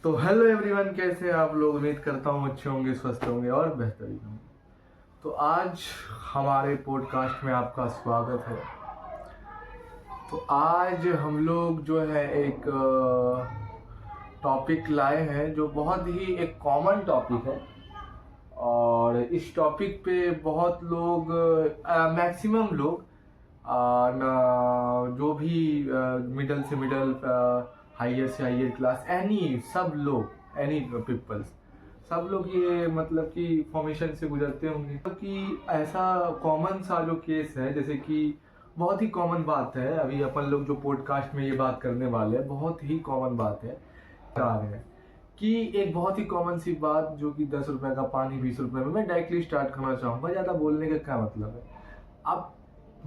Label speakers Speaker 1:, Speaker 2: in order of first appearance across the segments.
Speaker 1: तो hello everyone, कैसे हैं आप लोग। उम्मीद करता हूँ अच्छे होंगे, स्वस्थ होंगे और बेहतरीन होंगे। तो आज हमारे पॉडकास्ट में आपका स्वागत है। तो आज हम लोग जो है एक टॉपिक लाए हैं जो बहुत ही एक कॉमन टॉपिक है। और इस टॉपिक पे बहुत लोग, मैक्सिमम लोग, जो भी मिडल से मिडल, हायर से हायर क्लास, सब लोग, एनी पीपल्स, सब लोग ये मतलब कि फॉर्मेशन से गुजरते होंगे। तो कि ऐसा कॉमन सा जो केस है, जैसे कि बहुत ही कॉमन बात है, अभी अपन लोग जो पॉडकास्ट में ये बात करने वाले हैं बहुत ही कॉमन बात है। आ रहे हैं कि एक बहुत ही कॉमन सी बात जो कि 10 रुपए का पानी 20 रुपए में, मैं डायरेक्टली स्टार्ट करना चाहूँगा। ज़्यादा बोलने का क्या मतलब है। अब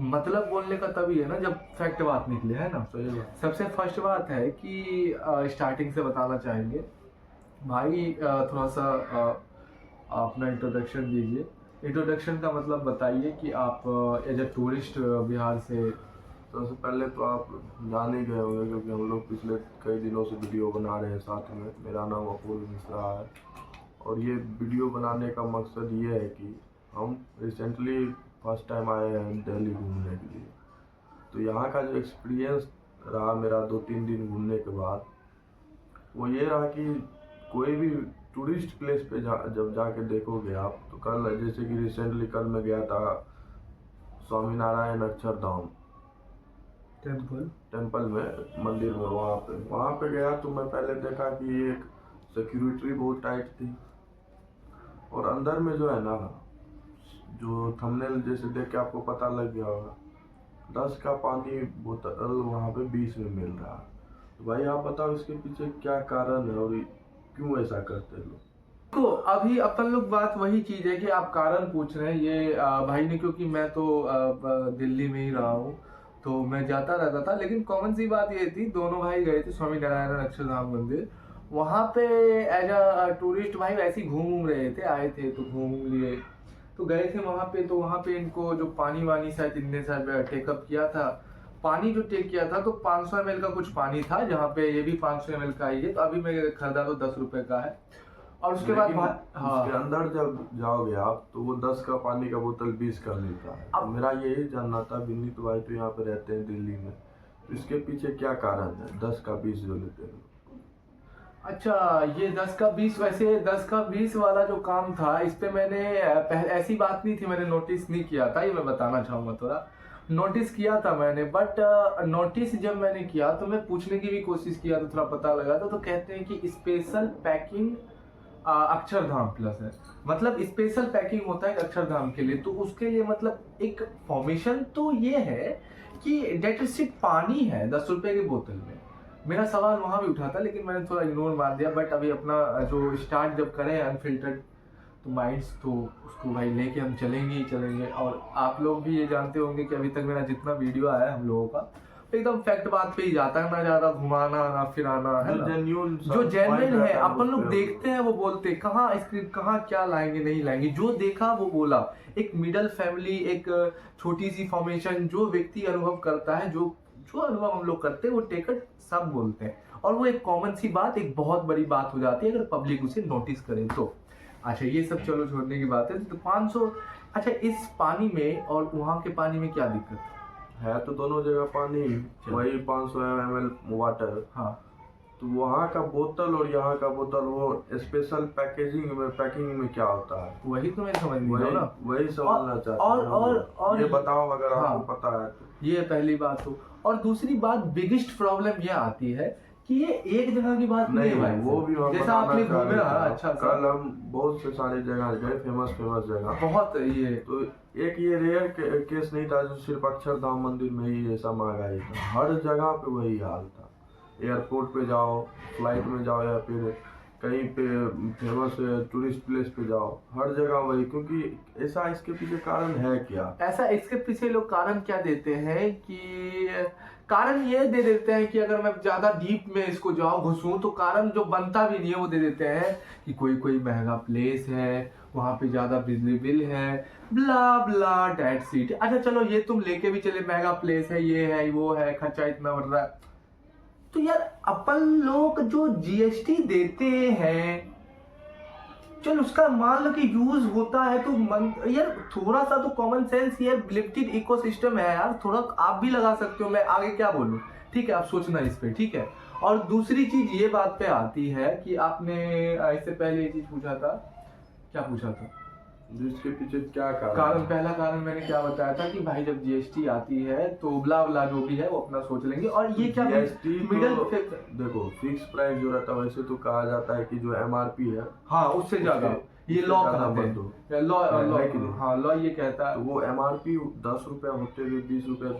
Speaker 1: मतलब बोलने का तभी है ना जब फैक्ट बात निकले, है ना।
Speaker 2: सही बात।
Speaker 1: सबसे फर्स्ट बात है कि स्टार्टिंग से बताना चाहेंगे भाई, थोड़ा सा अपना इंट्रोडक्शन दीजिए। इंट्रोडक्शन का मतलब बताइए कि आप एज ए टूरिस्ट बिहार से।
Speaker 2: सबसे पहले तो आप जान ही गए होंगे क्योंकि हम लोग पिछले कई दिनों से वीडियो बना रहे हैं साथ में। मेरा नाम अपूर्व मिश्रा है और ये वीडियो बनाने का मकसद ये है कि हम रिसेंटली फर्स्ट टाइम आए हैं दिल्ली घूमने के लिए। तो यहाँ का जो एक्सपीरियंस रहा मेरा 2-3 दिन घूमने के बाद, वो ये रहा कि कोई भी टूरिस्ट प्लेस पे जब जाके देखोगे आप, तो कल जैसे कि रिसेंटली कल मैं गया था स्वामीनारायण अक्षरधाम टेम्पल में, मंदिर में। वहाँ पे गया तो मैं पहले देखा कि एक सिक्योरिटी बहुत टाइट थी और अंदर में जो है ना, जो थंबनेल जैसे देख के आपको पता लग गया होगा, 10 का पानी बोतल वहाँ पे 20 में मिल रहा है। तो भाई आप बताओ इसके पीछे क्या कारण है और क्यों ऐसा करते लोग।
Speaker 1: तो अभी अपन लोग बात वही चीज है कि आप कारण पूछ रहे हैं ये भाई ने, क्योंकि मैं तो दिल्ली में ही रहा हूँ तो मैं जाता रहता था। लेकिन कॉमन सी बात ये थी, दोनों भाई गए थे स्वामी नारायण अक्षरधाम मंदिर। वहाँ पे एज अ टूरिस्ट भाई वैसे ही घूम रहे थे, आए थे तो घूम लिए, तो गए थे वहाँ पे। तो वहाँ पे इनको जो पानी वानी शायद इनने शायद टेकअप किया था। पानी जो टेक किया था तो 500 ml का कुछ पानी था, जहाँ पे ये भी 500 ml का ही है। तो अभी मैं खरीदा तो 10 रुपए का है। और उसके बाद
Speaker 2: हाँ, उसके अंदर जब जाओगे आप तो वो 10 का पानी का बोतल 20 का मिलता है। अब मेरा यही जानना था, विनीत भाई तो यहाँ पे रहते हैं दिल्ली में, तो इसके पीछे क्या कारण है 10 का 20 जो लेते हैं।
Speaker 1: अच्छा, ये 10 का 20, वैसे 10 का 20 वाला जो काम था इस पे मैंने ऐसी बात नहीं थी, मैंने नोटिस नहीं किया था। ये मैं बताना चाहूंगा, थोड़ा नोटिस किया था मैंने, बट नोटिस जब मैंने किया तो मैं पूछने की भी कोशिश किया तो थोड़ा पता लगा था। तो कहते हैं कि स्पेशल पैकिंग अक्षरधाम प्लस है, मतलब स्पेशल पैकिंग होता है अक्षरधाम के लिए। तो उसके लिए मतलब एक फॉर्मेशन तो ये है कि डेट सिर्फ पानी है 10 रुपए की बोतल में। मेरा सवाल वहां भी उठा था लेकिन मैंने थोड़ा इग्नोर मार दिया। बट अभी अपना जो स्टार्ट जब करें अनफिल्टर्ड तो माइंड्स, तो उसको भाई लेके हम चलेंगे ही चलेंगे। और आप लोग भी ये जानते होंगे कि अभी तक मेरा जितना वीडियो आया है हम लोगों का एकदम फैक्ट बात पे ही जाता है, ना ज्यादा घुमाना ना फिराना, है ना। जो जेन्युइन है अपन लोग देखते हैं वो बोलते हैं, कहाँ स्क्रिप्ट कहाँ क्या लाएंगे नहीं लाएंगे, जो देखा वो बोला। एक मिडिल फैमिली, एक छोटी सी फॉर्मेशन, जो व्यक्ति अनुभव करता है, जो जो अनुभव हम लोग करते हैं वो टेकर सब बोलते हैं। और वो एक कॉमन सी बात, एक बहुत बड़ी बात हो जाती है अगर पब्लिक उसे नोटिस करे तो। अच्छा, ये सब चलो छोड़ने की बात है। तो 500, अच्छा इस पानी में और वहाँ के पानी में क्या दिक्कत
Speaker 2: है? तो दोनों जगह पानी वही 500 ml वाटर।
Speaker 1: हाँ,
Speaker 2: तो वहाँ का बोतल और यहाँ का बोतल, वो स्पेशल पैकिंग में क्या होता है?
Speaker 1: वही तो मैं समझ नहीं रहा ना,
Speaker 2: वही समझना चाहता हूँ। और ये बताओ अगर आपको पता है तो।
Speaker 1: ये पहली बात हो। और दूसरी बात, बिगेस्ट प्रॉब्लम यह आती है कि ये एक जगह की बात नहीं है,
Speaker 2: वो भी
Speaker 1: जैसा आपने घूमे। अच्छा,
Speaker 2: कल हम बहुत से सारे जगह गए, फेमस जगह
Speaker 1: बहुत ये
Speaker 2: तो एक ये रेयर केस नहीं था जो सिर्फ अक्षरधाम मंदिर में ही ऐसा महंगाई था, हर जगह पे वही हाल था। एयरपोर्ट पे जाओ, फ्लाइट में जाओ, या फिर कहीं पे फेमस टूरिस्ट प्लेस पे जाओ, हर जगह वही। क्योंकि ऐसा इसके पीछे कारण है क्या?
Speaker 1: ऐसा इसके पीछे लोग कारण क्या देते हैं कि कारण ये दे देते हैं कि अगर मैं ज्यादा डीप में इसको जाऊं घुसूं तो कारण जो बनता भी नहीं है वो दे देते हैं कि कोई कोई महंगा प्लेस है, वहां पे ज्यादा बिजली बिल है, ब्ला ब्ला डेट सीट। अच्छा चलो ये तुम लेके भी चले, महंगा प्लेस है, ये है वो है, खर्चा इतना बढ़ रहा है। तो यार अपन लोग जो जीएसटी देते हैं, चल उसका मान लो कि यूज होता है तो यार थोड़ा सा तो कॉमन सेंस, यार लिमिटेड इकोसिस्टम है यार, थोड़ा आप भी लगा सकते हो, मैं आगे क्या बोलूं। ठीक है, आप सोचना इस पे, ठीक है। और दूसरी चीज ये बात पे आती है कि आपने इससे पहले ये चीज पूछा था, क्या पूछा था,
Speaker 2: जिसके पीछे क्या
Speaker 1: कारण, पहला कारण मैंने क्या बताया था कि भाई जब जीएसटी आती है तो उबला उबला जो भी है वो अपना सोच लेंगे। और ये क्या
Speaker 2: जीएसटी
Speaker 1: मिडल
Speaker 2: तो देखो फिक्स प्राइस जो रहता है, वैसे तो कहा जाता है कि जो एमआरपी है,
Speaker 1: हाँ उससे ज्यादा ये लॉ कहते हैं, लॉ हाँ लॉ ये कहता है।
Speaker 2: तो वो एमआरपी 10 रुपया होते हुए 20 रुपया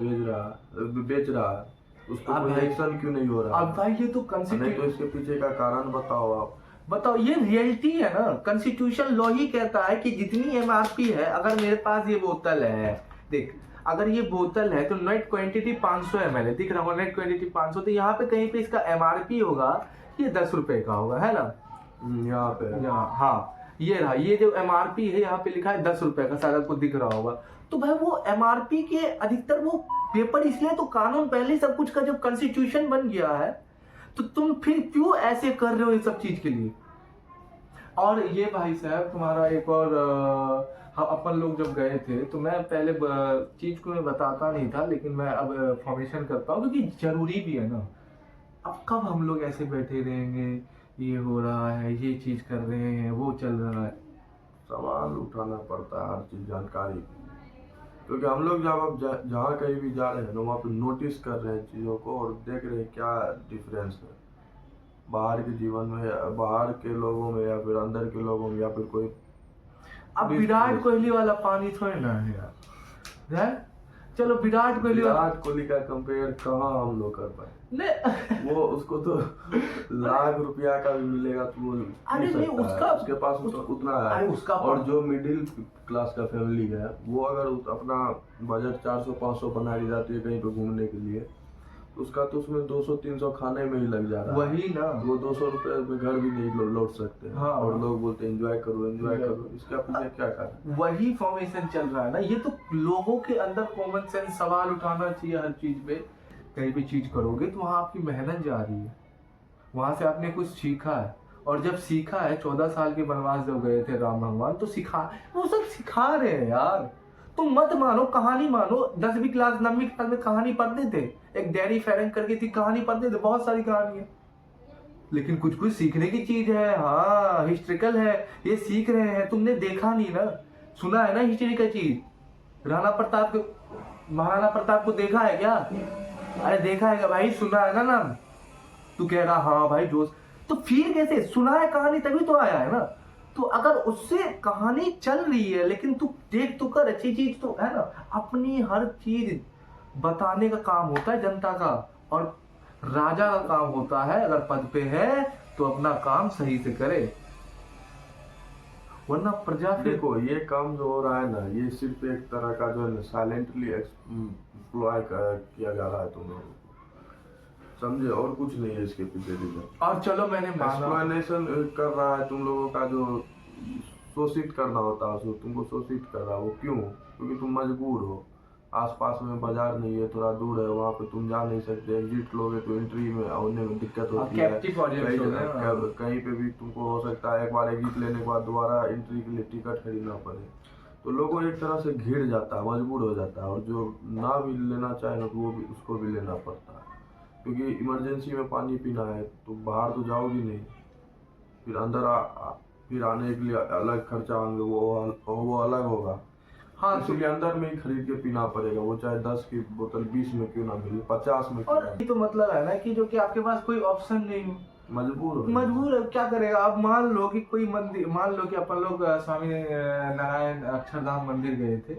Speaker 2: बेच रहा है, उसको कोई एक्शन क्यों नहीं हो रहा?
Speaker 1: अब भाई ये तो
Speaker 2: नहीं तो इसके पीछे का कारण बताओ आप।
Speaker 1: बताओ, ये रियलिटी है ना, कॉन्स्टिट्यूशन लॉ ही कहता है कि जितनी एमआरपी है, अगर मेरे पास ये बोतल है, देख अगर ये बोतल है तो नेट क्वांटिटी 500 ml है, दिख रहा होगा नेट क्वांटिटी 500, तो यहाँ पे कहीं पे इसका एमआरपी होगा ये 10 रुपए का होगा, है ना,
Speaker 2: यहाँ पे
Speaker 1: यहाँ, हाँ ये रहा, ये जो एमआरपी है यहाँ पे लिखा है 10 रुपए का, शायद आपको दिख रहा होगा। तो भाई वो एमआरपी के अधिकतर वो पेपर, इसलिए तो कानून पहले सब कुछ का जब कॉन्स्टिट्यूशन बन गया है, तो तुम फिर क्यों ऐसे कर रहे हो ये सब चीज के लिए। और ये भाई साहब तुम्हारा एक और हम अपन लोग जब गए थे तो मैं पहले चीज को मैं बताता नहीं था, लेकिन मैं अब फॉर्मेशन करता हूँ क्योंकि जरूरी भी है ना। अब कब हम लोग ऐसे बैठे रहेंगे, ये हो रहा है, ये चीज कर रहे हैं, वो चल रहा है,
Speaker 2: सवाल उठाना पड़ता है हर चीज जानकारी, क्योंकि हम लोग जब अब जहाँ कहीं भी जा रहे हैं ना, वहाँ पे नोटिस कर रहे हैं चीज़ों को और देख रहे हैं क्या डिफरेंस है बाहर के जीवन में, बाहर के लोगों में या फिर अंदर के लोगों में, या फिर कोई।
Speaker 1: अब विराट कोहली वाला पानी थोड़ी ना है यार, चलो विराट कोहली
Speaker 2: का कंपेयर कहाँ हम लोग कर पाए।
Speaker 1: नहीं
Speaker 2: वो उसको तो लाख रुपया का भी मिलेगा तो वो
Speaker 1: अरे नहीं
Speaker 2: उसके पास उतना है,
Speaker 1: उसका
Speaker 2: और जो मिडिल क्लास का फैमिली है वो अगर अपना बजट 400-500 बना ली जाती है कहीं पे घूमने के लिए, तो उसका तो उसमें 200-300 खाने में ही लग जा रहा है।
Speaker 1: वही ना,
Speaker 2: वो 200 रुपए में घर भी नहीं लौट सकते हैं।
Speaker 1: हाँ,
Speaker 2: और लोग बोलते हैं एंजॉय करो एंजॉय करो, इसका पीछे क्या कारण?
Speaker 1: वही फॉर्मेशन चल रहा है ना। ये तो लोगों के अंदर कॉमन सेंस सवाल उठाना चाहिए हर चीज पे। कहीं भी चीज करोगे तो वहां आपकी मेहनत जा रही है, वहां से आपने कुछ सीखा है, और जब सीखा है 14 साल के वनवास जब गए थे राम भगवान, तो वो सब सिखा रहे हैं यार। तुम मत मानो, कहानी मानो, 10वीं क्लास 9वीं क्लास में कहानी पढ़ते थे, एक डैनी फेरेंक करके थी, कहानी पढ़ते थे, बहुत सारी कहानी है, लेकिन कुछ कुछ सीखने की चीज है, हाँ हिस्ट्रिकल है, ये सीख रहे हैं। तुमने देखा नहीं ना, सुना है ना हिस्ट्री का चीज। महाराणा प्रताप को देखा है क्या? अरे देखा है क्या भाई, सुना है ना नाम, तू कह रहा हाँ भाई जोश, तो फिर कैसे सुना है कहानी, तभी तो आया है ना। तो अगर उससे कहानी चल रही है, लेकिन तू देख तो कर, अच्छी चीज तो है ना। अपनी हर चीज बताने का काम होता है जनता का, और राजा का काम होता है अगर पद पे है तो अपना काम सही से करे, वरना प्रजा फिर।
Speaker 2: देखो ये काम जो हो रहा है ना, ये सिर्फ एक तरह का जो है साइलेंटली एम्प्लॉय किया जा रहा है तुम लोगों को, समझे, और कुछ नहीं है इसके पीछे रीजन।
Speaker 1: और चलो मैंने
Speaker 2: एक्सप्लॉयटेशन कर रहा है तुम लोगों का, जो शोषित करना होता है उसको तुमको शोषित कर रहा है। वो क्यों? क्योंकि तुम मजबूर हो, आसपास में बाजार नहीं है, थोड़ा दूर है, वहाँ पे तुम जा नहीं सकते, एग्जिट लोगे तो एंट्री में आने में दिक्कत होती है, कहीं पे भी तुमको हो सकता है एक बार एग्जिट लेने के बाद दोबारा एंट्री के लिए टिकट खरीदना पड़े, तो लोगों एक तरह से घिर जाता है, मजबूर हो जाता है, और जो ना भी लेना चाहे ना तो वो भी उसको भी लेना पड़ता है, क्योंकि इमरजेंसी में पानी पीना है तो बाहर तो जाओगी नहीं, फिर अंदर फिर आने के लिए अलग खर्चा होंगे, वो अलग होगा। हाँ, इसलिए अंदर में ही खरीद के पीना पड़ेगा, वो चाहे 10 की बोतल 20 में क्यों ना मिले, 50 में क्यों ना।
Speaker 1: तो मतलब है ना कि जो कि आपके पास कोई ऑप्शन नहीं हो,
Speaker 2: मजबूर
Speaker 1: है, क्या करेगा। अब मान लो कि कोई मंदिर, मान लो कि अपन लोग स्वामी नारायण अक्षरधाम मंदिर गए थे,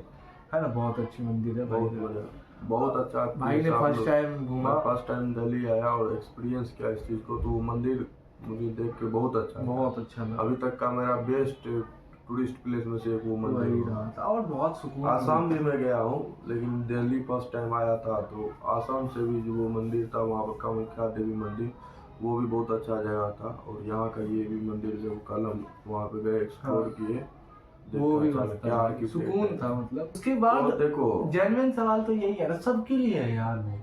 Speaker 1: है ना, बहुत अच्छी मंदिर है,
Speaker 2: बहुत अच्छा
Speaker 1: भाई ने फर्स्ट टाइम घूमा,
Speaker 2: फर्स्ट टाइम दिल्ली आया और एक्सपीरियंस किया इस चीज को, तो वो मंदिर मुझे देख के बहुत अच्छा अभी तक का मेरा बेस्ट टूरिस्ट प्लेस में से एक वो मंदिर
Speaker 1: रहा था, और बहुत सुकून।
Speaker 2: आसाम भी मैं गया हूँ, लेकिन दिल्ली फर्स्ट टाइम आया था, तो आसाम से भी जो वो मंदिर था वहाँ पर कामाख्या देवी मंदिर, वो भी बहुत अच्छा जगह था, और यहाँ का ये भी मंदिर जो कल हम वहाँ पे गए एक्सप्लोर किए,
Speaker 1: वो भी क्या सुकून था। मतलब उसके बाद
Speaker 2: देखो
Speaker 1: जेन्युइन सवाल तो यही है ना, सबके लिए है यार, वो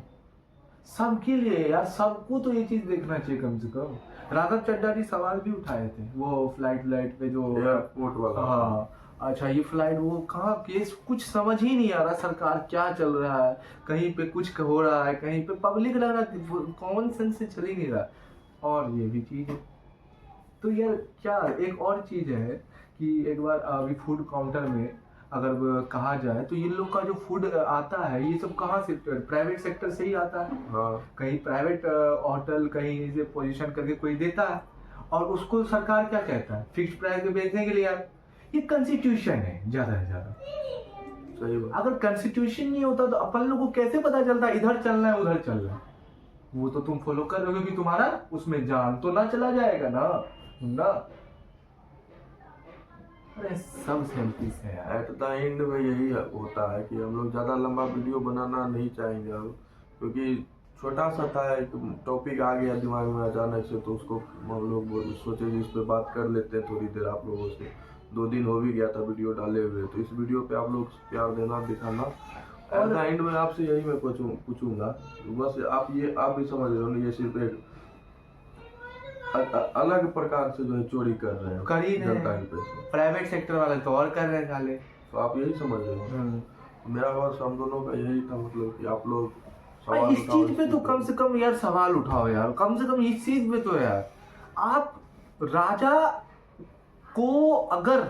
Speaker 1: सबके लिए यार, सबको तो ये चीज देखना चाहिए कम से कम। राघव चड्ढा जी सवाल भी उठाए थे वो फ्लाइट पे जो
Speaker 2: एयरपोर्ट वाला।
Speaker 1: हाँ अच्छा, ये फ्लाइट वो कहाँ केस, कुछ समझ ही नहीं आ रहा सरकार क्या चल रहा है, कहीं पे कुछ हो रहा है, कहीं पे पब्लिक लग रहा है कॉमन सेंस से चल ही नहीं रहा। और ये भी चीज है। तो यार क्या एक और चीज है कि एक बार अभी फूड काउंटर में अगर कहा जाए तो ये लोग का जो फूड आता है ये सब कहाँ से, प्राइवेट सेक्टर से ही आता है।
Speaker 2: हाँ
Speaker 1: कहीं प्राइवेट होटल कहीं से पोजीशन करके कोई देता है और उसको सरकार क्या कहता है, फिक्स प्राइस पे बेचने के लिए। यार ये कॉन्स्टिट्यूशन है ज्यादा से ज्यादा।
Speaker 2: सही बात।
Speaker 1: अगर कॉन्स्टिट्यूशन नहीं होता तो अपन लोग को कैसे पता चलता इधर चलना है उधर चलना है। वो तो तुम फॉलो कर रहे हो कि तुम्हारा उसमें जान तो ना चला जाएगा ना ना। अरे सब सेल्फिश है यार।
Speaker 2: एट द एंड में यही होता है कि हम लोग ज़्यादा लंबा वीडियो बनाना नहीं चाहेंगे अब, क्योंकि छोटा सा था, एक टॉपिक आ गया दिमाग में अचानक से, तो उसको हम लोग सोचे कि इस पर बात कर लेते हैं थोड़ी देर आप लोगों से। 2 दिन हो भी गया था वीडियो डाले हुए, तो इस वीडियो पे आप लोग प्यार देना दिखाना। एट द एंड में आपसे यही मैं पूछूंगा, बस आप भी समझ रहे हो ना, ये सिर्फ एक अलग प्रकार से जो है चोरी कर रहे हैं,
Speaker 1: कर ही रहे
Speaker 2: जनता
Speaker 1: हैं।
Speaker 2: के पैसे।
Speaker 1: प्राइवेट सेक्टर वाले तो और कर रहे हैं साले।
Speaker 2: तो आप यही समझ रहे हो। मेरा बस हम दोनों का यही था, मतलब कि आप लोग
Speaker 1: भाई इस
Speaker 2: उठाओ,
Speaker 1: चीज पे तो कम से कम यार सवाल उठाओ यार, कम से कम इस चीज पे तो यार। आप राजा को अगर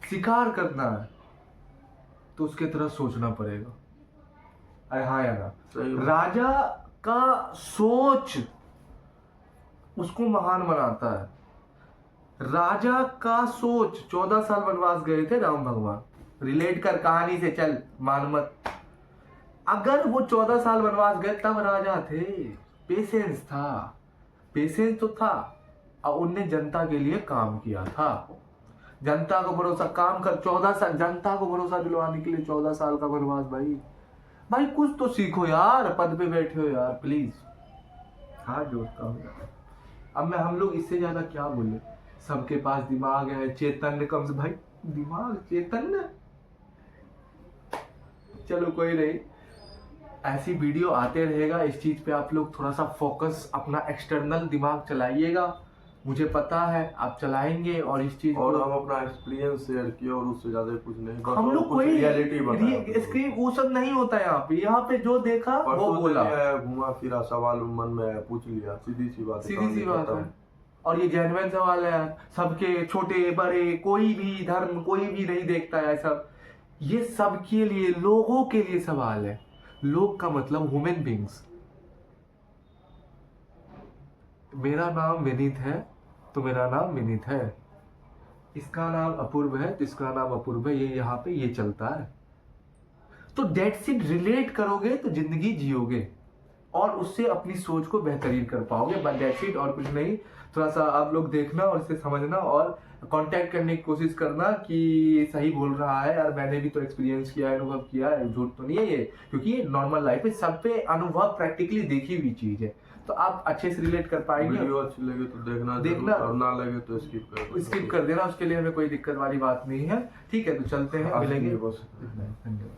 Speaker 1: शिकार करना है तो उसके तरह सोचना पड़ेगा। अरे हाँ यार,
Speaker 2: सही बात।
Speaker 1: राजा का सोच उसको महान बनाता है। राजा का सोच, 14 साल वनवास गए थे राम भगवान, रिलेट कर कहानी से, चल मान मत। अगर वो 14 साल वनवास गए तब राजा थे, पेशेंस था, पेशेंस तो था, और उनने जनता के लिए काम किया था। जनता को भरोसा काम कर 14 साल, जनता को भरोसा दिलवाने के लिए 14 साल का वनवास। भाई कुछ तो सीखो यार, पद पे बैठे हो यार, प्लीज हाथ जोड़ता हूँ। अब हम लोग इससे ज्यादा क्या बोले, सबके पास दिमाग है, चैतन्य कम से, भाई दिमाग चैतन्य, चलो कोई नहीं, ऐसी वीडियो आते रहेगा। इस चीज पे आप लोग थोड़ा सा फोकस अपना एक्सटर्नल दिमाग चलाइएगा, मुझे पता है आप चलाएंगे। और इस चीज
Speaker 2: और
Speaker 1: को
Speaker 2: हम अपना एक्सपीरियंस शेयर किया और उससे ज्यादा कुछ नहीं, बस
Speaker 1: हम लोग
Speaker 2: कुछ
Speaker 1: कोई
Speaker 2: रियलिटी
Speaker 1: स्क्रीन वो सब नहीं होता यहाँ पे जो देखा वो बोला,
Speaker 2: घुमा फिरा सवाल मन में आया, पूछ लिया, सीधी सी बात
Speaker 1: है। और ये जेन्युइन सवाल है यार, सबके छोटे बड़े कोई भी धर्म कोई भी नहीं देखता है सब, ये सबके लिए, लोगों के लिए सवाल है। लोग का मतलब ह्यूमन बींग्स। मेरा नाम विनीत है तो मेरा नाम विनीत है, इसका नाम अपूर्व है तो इसका नाम अपूर्व है, ये यहाँ पे ये चलता है। तो डेट से रिलेट करोगे तो जिंदगी जियोगे और उससे अपनी सोच को बेहतरीन कर पाओगे, बट डेट सीट और कुछ नहीं। थोड़ा सा आप लोग देखना और इसे समझना और कांटेक्ट करने की कोशिश करना कि सही बोल रहा है यार, मैंने भी तो एक्सपीरियंस किया है, अनुभव किया है, झूठ तो नहीं है ये, क्योंकि ये नॉर्मल लाइफ में सब पे अनुभव प्रैक्टिकली देखी हुई चीज है, तो आप अच्छे से रिलेट कर पाएंगे।
Speaker 2: वीडियो अच्छी लगे तो देखना और ना लगे तो स्किप
Speaker 1: कर देना, उसके लिए हमें कोई दिक्कत वाली बात नहीं है। ठीक है, तो चलते हैं, मिलेंगे।
Speaker 2: बस।
Speaker 1: धन्यवाद।